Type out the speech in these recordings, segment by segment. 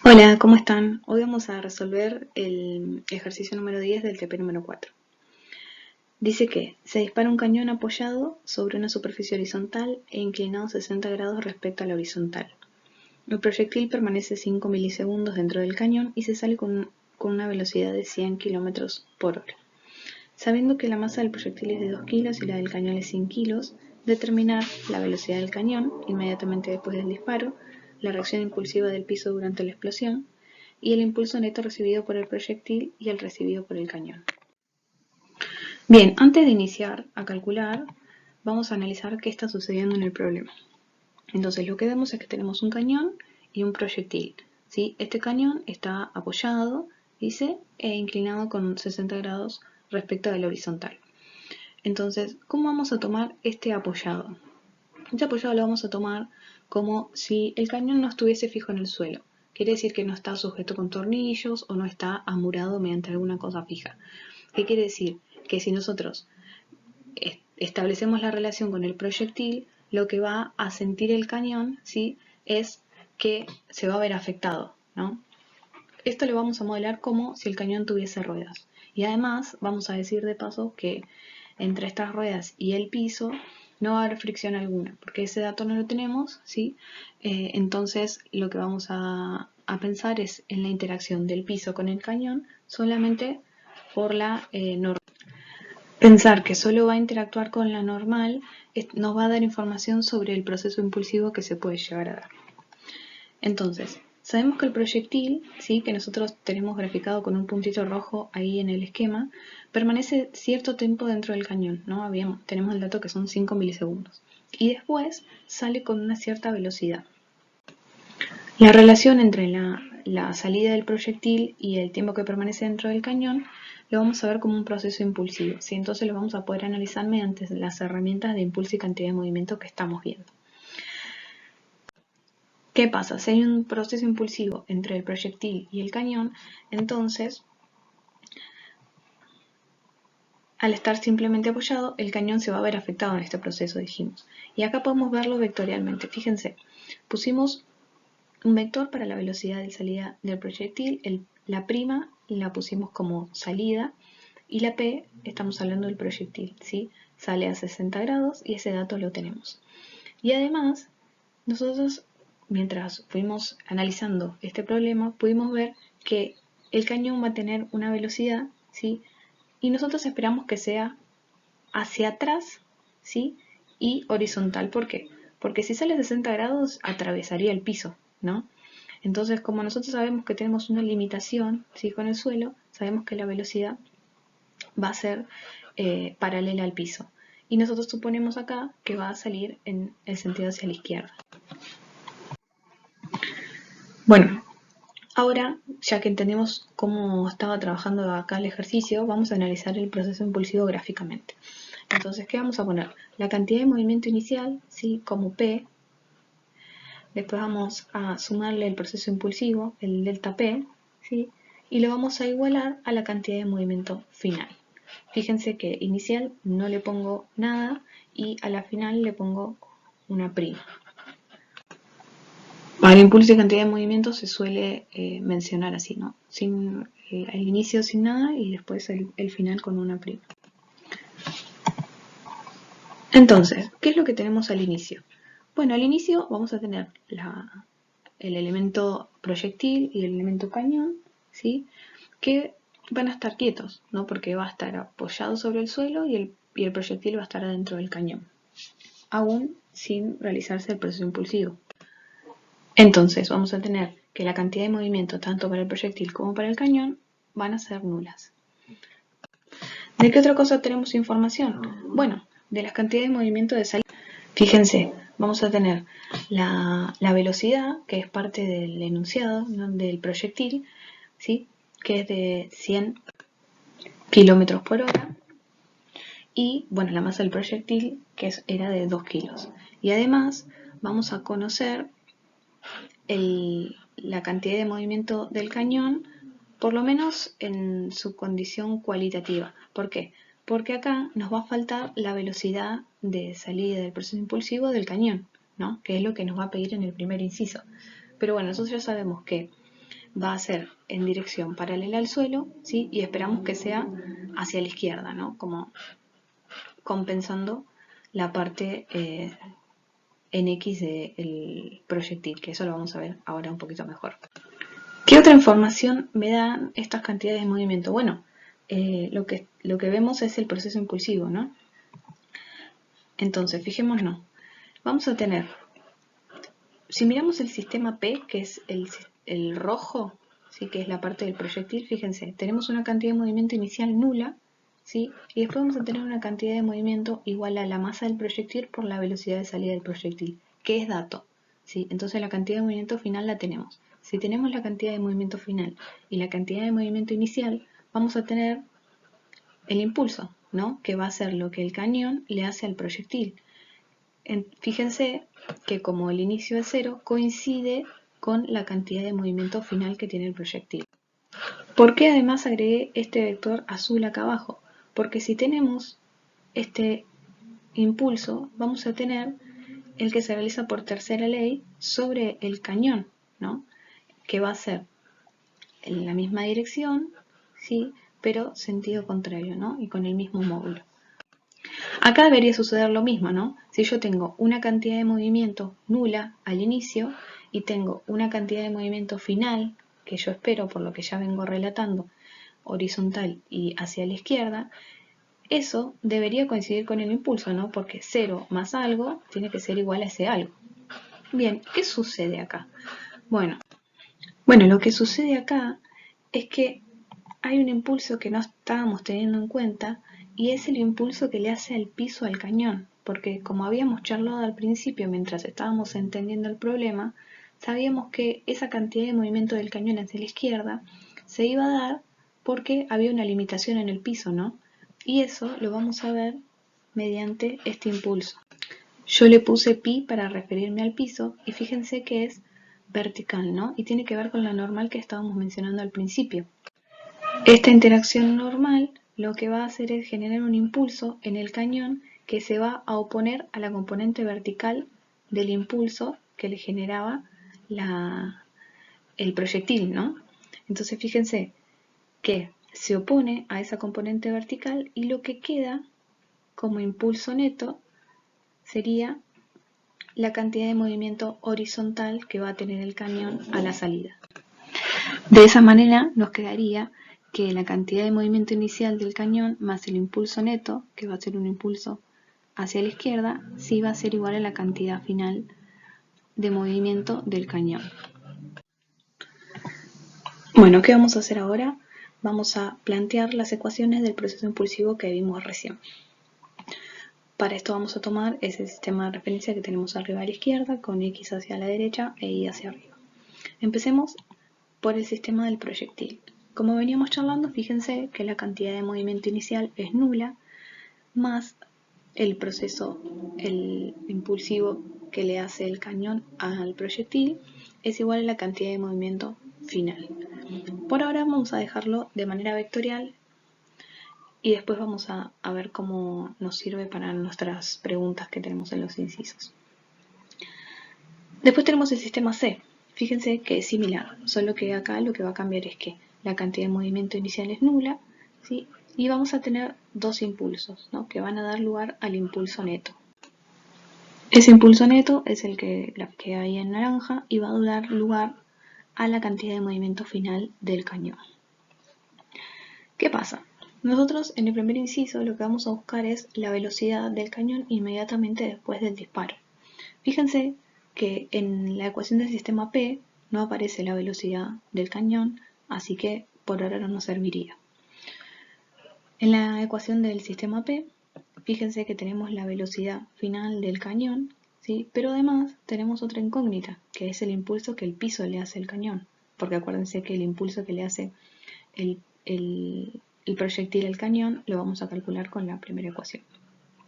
Hola, ¿cómo están? Hoy vamos a resolver el ejercicio número 10 del TP número 4. Dice que se dispara un cañón apoyado sobre una superficie horizontal e inclinado 60 grados respecto a la horizontal. El proyectil permanece 5 milisegundos dentro del cañón y se sale con una velocidad de 100 km por hora. Sabiendo que la masa del proyectil es de 2 kilos y la del cañón es 100 kilos, determinar la velocidad del cañón inmediatamente después del disparo, la reacción impulsiva del piso durante la explosión, y el impulso neto recibido por el proyectil y el recibido por el cañón. Bien, antes de iniciar a calcular, vamos a analizar qué está sucediendo en el problema. Entonces lo que vemos es que tenemos un cañón y un proyectil, ¿sí? Este cañón está apoyado, dice, e inclinado con 60 grados respecto del horizontal. Entonces, ¿cómo vamos a tomar este apoyado? Este apoyado lo vamos a tomar como si el cañón no estuviese fijo en el suelo. Quiere decir que no está sujeto con tornillos o no está amurado mediante alguna cosa fija. ¿Qué quiere decir? Que si nosotros establecemos la relación con el proyectil, lo que va a sentir el cañón, ¿sí?, es que se va a ver afectado, ¿no? Esto lo vamos a modelar como si el cañón tuviese ruedas. Y además vamos a decir de paso que entre estas ruedas y el piso no va a haber fricción alguna, porque ese dato no lo tenemos, ¿sí? Entonces lo que vamos a pensar es en la interacción del piso con el cañón solamente por la normal. Pensar que solo va a interactuar con la normal nos va a dar información sobre el proceso impulsivo que se puede llegar a dar. Entonces, sabemos que el proyectil, ¿sí?, que nosotros tenemos graficado con un puntito rojo ahí en el esquema, permanece cierto tiempo dentro del cañón, ¿no? Tenemos el dato que son 5 milisegundos. Y después sale con una cierta velocidad. La relación entre la salida del proyectil y el tiempo que permanece dentro del cañón lo vamos a ver como un proceso impulsivo, ¿sí? Entonces lo vamos a poder analizar mediante las herramientas de impulso y cantidad de movimiento que estamos viendo. ¿Qué pasa? Si hay un proceso impulsivo entre el proyectil y el cañón, entonces, al estar simplemente apoyado, el cañón se va a ver afectado en este proceso, dijimos. Y acá podemos verlo vectorialmente. Fíjense, pusimos un vector para la velocidad de salida del proyectil, la prima la pusimos como salida, y la P, estamos hablando del proyectil, ¿sí? Sale a 60 grados y ese dato lo tenemos. Y además, nosotros, mientras fuimos analizando este problema, pudimos ver que el cañón va a tener una velocidad, ¿sí?, y nosotros esperamos que sea hacia atrás, ¿sí?, y horizontal. ¿Por qué? Porque si sale a 60 grados, atravesaría el piso, ¿no? Entonces, como nosotros sabemos que tenemos una limitación, ¿sí?, con el suelo, sabemos que la velocidad va a ser paralela al piso. Y nosotros suponemos acá que va a salir en el sentido hacia la izquierda. Bueno, ahora, ya que entendemos cómo estaba trabajando acá el ejercicio, vamos a analizar el proceso impulsivo gráficamente. Entonces, ¿qué vamos a poner? La cantidad de movimiento inicial, ¿sí?, como P. Después vamos a sumarle el proceso impulsivo, el delta P, ¿sí?, y lo vamos a igualar a la cantidad de movimiento final. Fíjense que inicial no le pongo nada y a la final le pongo una prima. Para el impulso y cantidad de movimiento se suele mencionar así, ¿no? El inicio sin nada y después el final con una prima. Entonces, ¿qué es lo que tenemos al inicio? Bueno, al inicio vamos a tener el elemento proyectil y el elemento cañón, ¿sí?, que van a estar quietos, ¿no?, porque va a estar apoyado sobre el suelo y el proyectil va a estar adentro del cañón, aún sin realizarse el proceso impulsivo. Entonces vamos a tener que la cantidad de movimiento tanto para el proyectil como para el cañón van a ser nulas. ¿De qué otra cosa tenemos información? Bueno, de las cantidades de movimiento de salida. Fíjense, vamos a tener la velocidad, que es parte del enunciado, ¿no?, del proyectil, ¿sí?, que es de 100 km por hora. Y, bueno, la masa del proyectil, que era de 2 kilos. Y además vamos a conocer la cantidad de movimiento del cañón, por lo menos en su condición cualitativa. ¿Por qué? Porque acá nos va a faltar la velocidad de salida del proceso impulsivo del cañón, ¿no?, que es lo que nos va a pedir en el primer inciso. Pero bueno, nosotros ya sabemos que va a ser en dirección paralela al suelo, ¿sí? Y esperamos que sea hacia la izquierda, ¿no? Como compensando la parte en X del proyectil, que eso lo vamos a ver ahora un poquito mejor. ¿Qué otra información me dan estas cantidades de movimiento? Bueno, lo que vemos es el proceso impulsivo, ¿no? Entonces, fijémonos, vamos a tener, si miramos el sistema P, que es el rojo, ¿sí? Que es la parte del proyectil, fíjense, tenemos una cantidad de movimiento inicial nula, ¿sí? Y después vamos a tener una cantidad de movimiento igual a la masa del proyectil por la velocidad de salida del proyectil, que es dato, ¿sí? Entonces la cantidad de movimiento final la tenemos. Si tenemos la cantidad de movimiento final y la cantidad de movimiento inicial, vamos a tener el impulso, ¿no? Que va a ser lo que el cañón le hace al proyectil. Fíjense que como el inicio es 0, coincide con la cantidad de movimiento final que tiene el proyectil. ¿Por qué además agregué este vector azul acá abajo? Porque si tenemos este impulso, vamos a tener el que se realiza por tercera ley sobre el cañón, ¿no? Que va a ser en la misma dirección, ¿sí? Pero sentido contrario, ¿no? Y con el mismo módulo. Acá debería suceder lo mismo, ¿no? Si yo tengo una cantidad de movimiento nula al inicio y tengo una cantidad de movimiento final, que yo espero por lo que ya vengo relatando, horizontal y hacia la izquierda, eso debería coincidir con el impulso, ¿no? Porque 0 más algo tiene que ser igual a ese algo. Bien, ¿qué sucede acá? Bueno, lo que sucede acá es que hay un impulso que no estábamos teniendo en cuenta y es el impulso que le hace al piso al cañón, porque como habíamos charlado al principio mientras estábamos entendiendo el problema, sabíamos que esa cantidad de movimiento del cañón hacia la izquierda se iba a dar porque había una limitación en el piso, ¿no? Y eso lo vamos a ver mediante este impulso. Yo le puse pi para referirme al piso y fíjense que es vertical, ¿no? Y tiene que ver con la normal que estábamos mencionando al principio. Esta interacción normal lo que va a hacer es generar un impulso en el cañón que se va a oponer a la componente vertical del impulso que le generaba el proyectil, ¿no? Entonces fíjense que se opone a esa componente vertical y lo que queda como impulso neto sería la cantidad de movimiento horizontal que va a tener el cañón a la salida. De esa manera nos quedaría que la cantidad de movimiento inicial del cañón más el impulso neto, que va a ser un impulso hacia la izquierda, sí va a ser igual a la cantidad final de movimiento del cañón. Bueno, ¿qué vamos a hacer ahora? Vamos a plantear las ecuaciones del proceso impulsivo que vimos recién. Para esto vamos a tomar ese sistema de referencia que tenemos arriba a la izquierda, con X hacia la derecha e Y hacia arriba. Empecemos por el sistema del proyectil. Como veníamos charlando, fíjense que la cantidad de movimiento inicial es nula, más el proceso, el impulsivo que le hace el cañón al proyectil, es igual a la cantidad de movimiento final. Por ahora vamos a dejarlo de manera vectorial y después vamos a ver cómo nos sirve para nuestras preguntas que tenemos en los incisos. Después tenemos el sistema C. Fíjense que es similar, solo que acá lo que va a cambiar es que la cantidad de movimiento inicial es nula, ¿sí? Y vamos a tener dos impulsos, ¿no? Que van a dar lugar al impulso neto. Ese impulso neto es el que hay en naranja y va a dar lugar a la cantidad de movimiento final del cañón. ¿Qué pasa? Nosotros en el primer inciso lo que vamos a buscar es la velocidad del cañón inmediatamente después del disparo. Fíjense que en la ecuación del sistema P no aparece la velocidad del cañón, así que por ahora no nos serviría. En la ecuación del sistema P, fíjense que tenemos la velocidad final del cañón, ¿sí? Pero además tenemos otra incógnita, que es el impulso que el piso le hace al cañón, porque acuérdense que el impulso que le hace el proyectil al cañón lo vamos a calcular con la primera ecuación.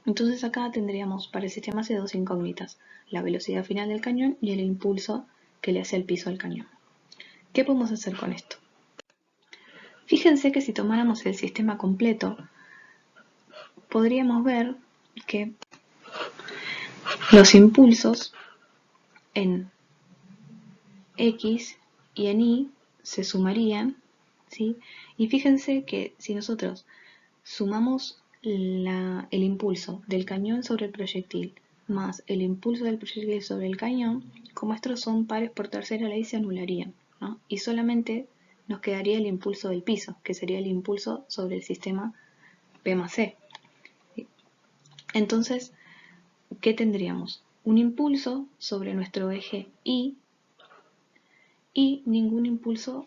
Entonces acá tendríamos para el sistema C dos incógnitas, la velocidad final del cañón y el impulso que le hace el piso al cañón. ¿Qué podemos hacer con esto? Fíjense que si tomáramos el sistema completo, podríamos ver que los impulsos en X y en Y se sumarían, ¿sí? Y fíjense que si nosotros sumamos el impulso del cañón sobre el proyectil más el impulso del proyectil sobre el cañón, como estos son pares por tercera ley, se anularían, ¿no? Y solamente nos quedaría el impulso del piso, que sería el impulso sobre el sistema P más C. Entonces, ¿qué tendríamos? Un impulso sobre nuestro eje Y y ningún impulso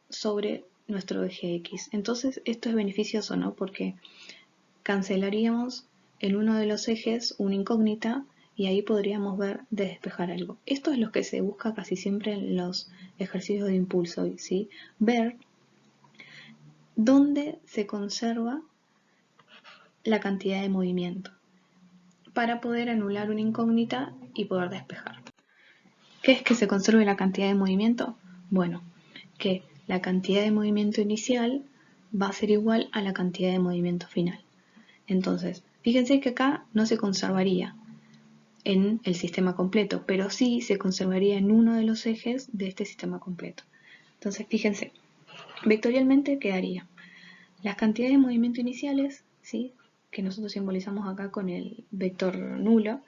sobre nuestro eje X. Entonces, esto es beneficioso, ¿no? Porque cancelaríamos en uno de los ejes una incógnita y ahí podríamos ver de despejar algo. Esto es lo que se busca casi siempre en los ejercicios de impulso, ¿sí? Ver dónde se conserva la cantidad de movimiento para poder anular una incógnita y poder despejar. ¿Qué es que se conserve la cantidad de movimiento? Bueno, que la cantidad de movimiento inicial va a ser igual a la cantidad de movimiento final. Entonces, fíjense que acá no se conservaría en el sistema completo, pero sí se conservaría en uno de los ejes de este sistema completo. Entonces, fíjense, vectorialmente quedaría las cantidades de movimiento iniciales, ¿sí? Que nosotros simbolizamos acá con el vector nulo,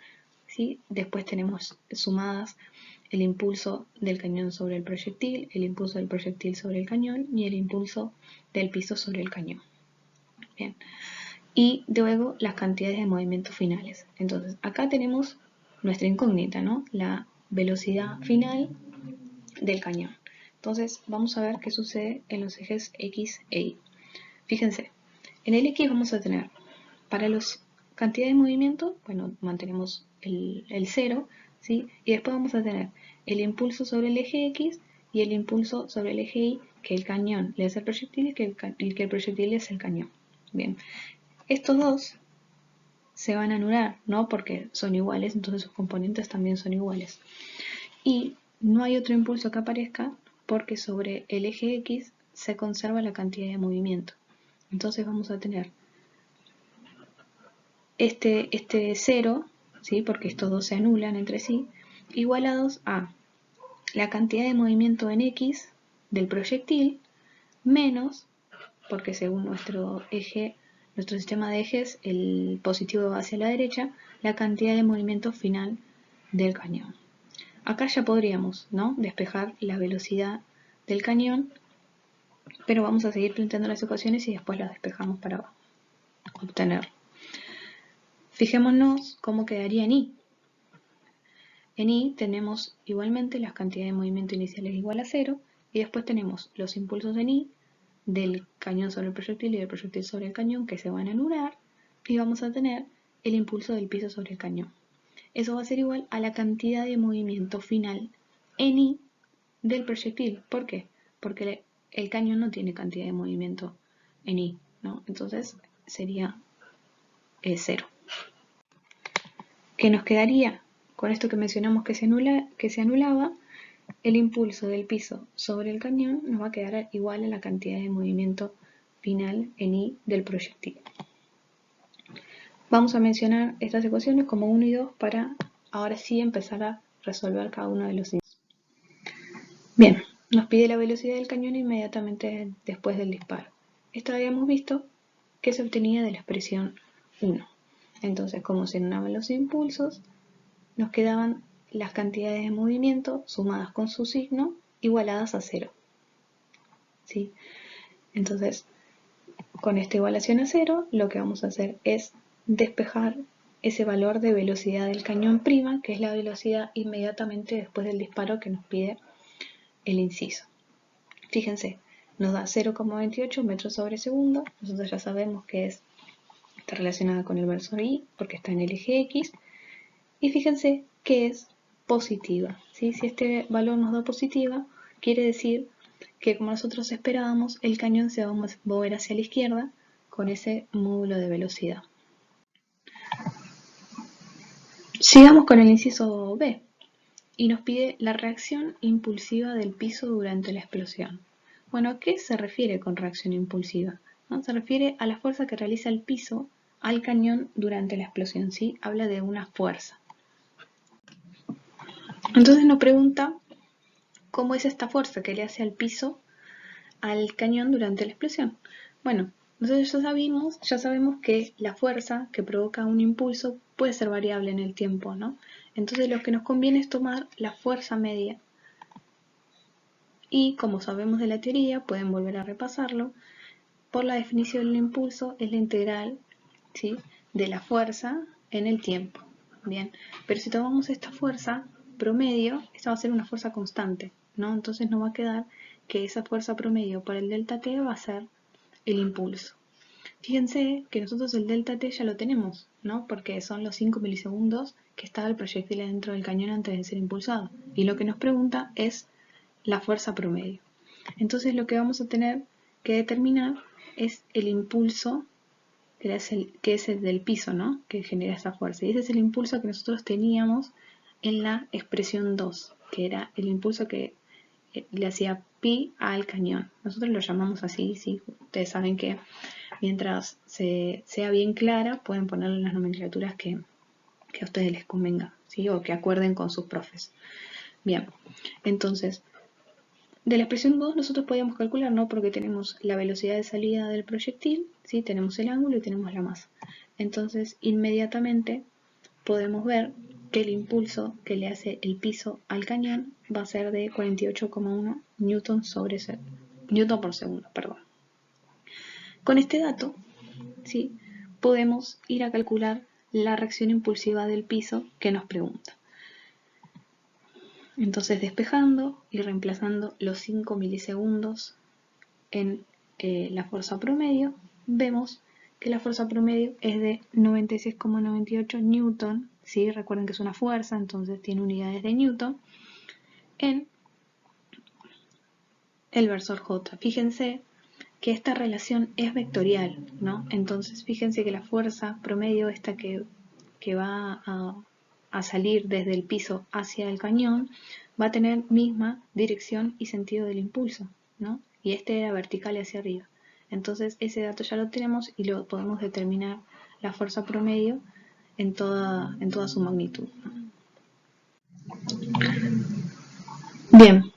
¿sí? Después tenemos sumadas el impulso del cañón sobre el proyectil, el impulso del proyectil sobre el cañón y el impulso del piso sobre el cañón. Bien. Y luego las cantidades de movimiento finales. Entonces, acá tenemos nuestra incógnita, ¿no? La velocidad final del cañón. Entonces, vamos a ver qué sucede en los ejes X e Y. Fíjense, en el X vamos a tener, para las cantidades de movimiento, bueno, mantenemos el 0, ¿sí? Y después vamos a tener el impulso sobre el eje X y el impulso sobre el eje Y, que el cañón le es el proyectil y que el proyectil le es el cañón. Bien, estos dos se van a anular, ¿no? Porque son iguales, entonces sus componentes también son iguales. Y no hay otro impulso que aparezca porque sobre el eje X se conserva la cantidad de movimiento. Entonces vamos a tener este 0, ¿sí? Porque estos dos se anulan entre sí, igualados a la cantidad de movimiento en X del proyectil menos, porque según nuestro eje, nuestro sistema de ejes, el positivo va hacia la derecha, la cantidad de movimiento final del cañón. Acá ya podríamos, ¿no? Despejar la velocidad del cañón, pero vamos a seguir planteando las ecuaciones y después las despejamos para obtenerlo. Fijémonos cómo quedaría en Y. En Y tenemos igualmente las cantidades de movimiento iniciales igual a 0 y después tenemos los impulsos en Y del cañón sobre el proyectil y del proyectil sobre el cañón que se van a anular y vamos a tener el impulso del piso sobre el cañón. Eso va a ser igual a la cantidad de movimiento final en Y del proyectil. ¿Por qué? Porque el cañón no tiene cantidad de movimiento en Y, ¿no? Entonces sería 0. ¿Qué nos quedaría? Con esto que mencionamos que se anulaba, el impulso del piso sobre el cañón nos va a quedar igual a la cantidad de movimiento final en Y del proyectil. Vamos a mencionar estas ecuaciones como 1 y 2 para ahora sí empezar a resolver cada uno de los incisos. Bien, nos pide la velocidad del cañón inmediatamente después del disparo. Esto habíamos visto que se obtenía de la expresión 1. Entonces, como se anulan los impulsos, nos quedaban las cantidades de movimiento sumadas con su signo igualadas a 0. ¿Sí? Entonces, con esta igualación a 0, lo que vamos a hacer es despejar ese valor de velocidad del cañón prima, que es la velocidad inmediatamente después del disparo que nos pide el inciso. Fíjense, nos da 0,28 metros sobre segundo. Nosotros ya sabemos que está relacionada con el versor Y porque está en el eje X. Y fíjense que es positiva, ¿sí? Si este valor nos da positiva, quiere decir que como nosotros esperábamos, el cañón se va a mover hacia la izquierda con ese módulo de velocidad. Sigamos con el inciso B y nos pide la reacción impulsiva del piso durante la explosión. Bueno, ¿a qué se refiere con reacción impulsiva? ¿No? Se refiere a la fuerza que realiza el piso al cañón durante la explosión, ¿sí? Habla de una fuerza. Entonces nos pregunta ¿cómo es esta fuerza que le hace al piso al cañón durante la explosión? Bueno, nosotros ya sabemos que la fuerza que provoca un impulso puede ser variable en el tiempo, ¿no? Entonces lo que nos conviene es tomar la fuerza media. Y como sabemos de la teoría, pueden volver a repasarlo, por la definición del impulso es la integral, ¿sí?, de la fuerza en el tiempo. Bien, pero si tomamos esta fuerza promedio, esta va a ser una fuerza constante, ¿no? Entonces nos va a quedar que esa fuerza promedio por el delta t va a ser el impulso. Fíjense que nosotros el delta t ya lo tenemos, ¿no? Porque son los 5 milisegundos que estaba el proyectil dentro del cañón antes de ser impulsado. Y lo que nos pregunta es la fuerza promedio. Entonces lo que vamos a tener que determinar es el impulso, que es el del piso, ¿no?, que genera esa fuerza. Y ese es el impulso que nosotros teníamos en la expresión 2, que era el impulso que le hacía pi al cañón. Nosotros lo llamamos así, ¿sí? Ustedes saben que mientras sea bien clara, pueden ponerle las nomenclaturas que a ustedes les convenga, ¿sí?, o que acuerden con sus profes. Bien, entonces, de la expresión 2 nosotros podíamos calcular, ¿no?, porque tenemos la velocidad de salida del proyectil, ¿sí?, tenemos el ángulo y tenemos la masa. Entonces, inmediatamente podemos ver que el impulso que le hace el piso al cañón va a ser de 48,1 newton por segundo. Con este dato, ¿sí?, podemos ir a calcular la reacción impulsiva del piso que nos pregunta. Entonces, despejando y reemplazando los 5 milisegundos en la fuerza promedio, vemos que la fuerza promedio es de 96,98 newton, ¿sí? Recuerden que es una fuerza, entonces tiene unidades de newton, en el versor J. Fíjense que esta relación es vectorial, ¿no? Entonces, fíjense que la fuerza promedio, esta que va a salir desde el piso hacia el cañón, va a tener misma dirección y sentido del impulso, ¿no? Y este era vertical hacia arriba. Entonces ese dato ya lo tenemos y lo podemos determinar la fuerza promedio en toda su magnitud. Bien,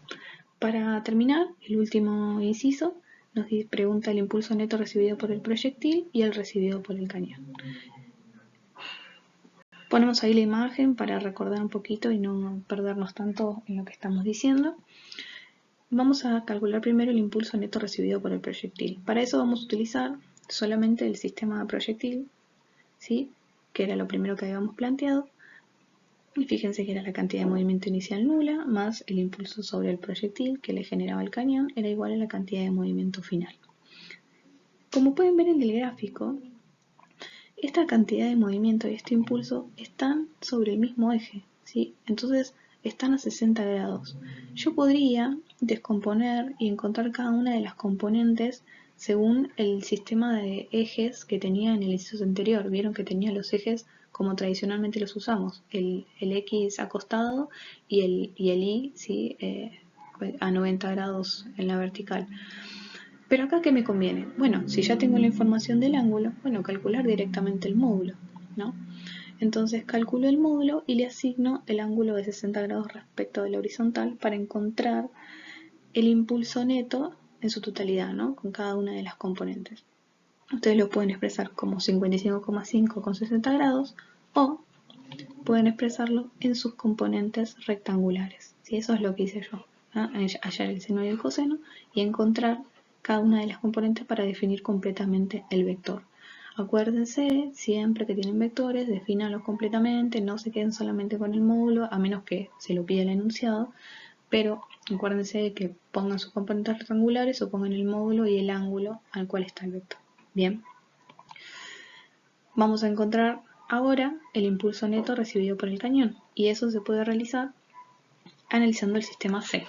para terminar, el último inciso nos pregunta el impulso neto recibido por el proyectil y el recibido por el cañón. Ponemos ahí la imagen para recordar un poquito y no perdernos tanto en lo que estamos diciendo. Vamos a calcular primero el impulso neto recibido por el proyectil. Para eso vamos a utilizar solamente el sistema proyectil, ¿sí?, que era lo primero que habíamos planteado. Y fíjense que era la cantidad de movimiento inicial nula más el impulso sobre el proyectil que le generaba el cañón era igual a la cantidad de movimiento final. Como pueden ver en el gráfico, esta cantidad de movimiento y este impulso están sobre el mismo eje, ¿sí? Entonces están a 60 grados. Yo podría descomponer y encontrar cada una de las componentes según el sistema de ejes que tenía en el inciso anterior. Vieron que tenía los ejes como tradicionalmente los usamos, el X acostado y el Y, ¿sí?, a 90 grados en la vertical. Pero acá, ¿qué me conviene? Bueno, si ya tengo la información del ángulo, bueno, calcular directamente el módulo, ¿no? Entonces calculo el módulo y le asigno el ángulo de 60 grados respecto de la horizontal para encontrar el impulso neto en su totalidad, ¿no?, con cada una de las componentes. Ustedes lo pueden expresar como 55,5 con 60 grados o pueden expresarlo en sus componentes rectangulares. ¿Sí? Eso es lo que hice yo, ¿no?, hallar el seno y el coseno y encontrar cada una de las componentes para definir completamente el vector. Acuérdense siempre que tienen vectores, defínanlos completamente, no se queden solamente con el módulo, a menos que se lo pida el enunciado, pero acuérdense de que pongan sus componentes rectangulares o pongan el módulo y el ángulo al cual está el vector. Bien, vamos a encontrar ahora el impulso neto recibido por el cañón, y eso se puede realizar analizando el sistema C.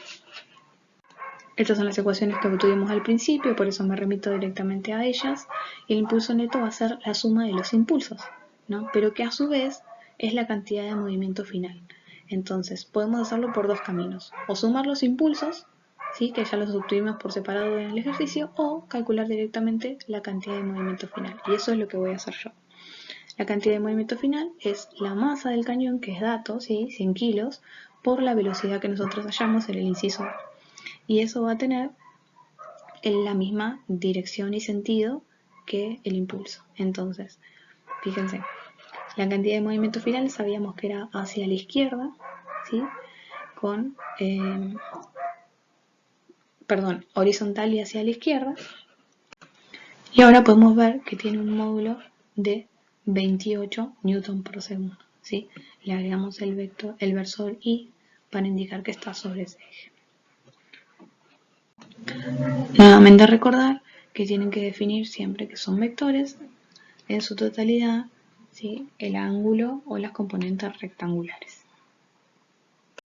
Estas son las ecuaciones que obtuvimos al principio, por eso me remito directamente a ellas. El impulso neto va a ser la suma de los impulsos, ¿no?, pero que a su vez es la cantidad de movimiento final. Entonces, podemos hacerlo por dos caminos: o sumar los impulsos, ¿sí?, que ya los obtuvimos por separado en el ejercicio, o calcular directamente la cantidad de movimiento final. Y eso es lo que voy a hacer yo. La cantidad de movimiento final es la masa del cañón, que es dato, ¿sí? 100 kilos, por la velocidad que nosotros hallamos en el inciso A. Y eso va a tener en la misma dirección y sentido que el impulso. Entonces, fíjense, la cantidad de movimiento final sabíamos que era hacia la izquierda, ¿sí? Horizontal y hacia la izquierda. Y ahora podemos ver que tiene un módulo de 28 newton por segundo, ¿sí? Le agregamos el versor I para indicar que está sobre ese eje. Nuevamente recordar que tienen que definir siempre que son vectores en su totalidad, ¿sí? El ángulo o las componentes rectangulares.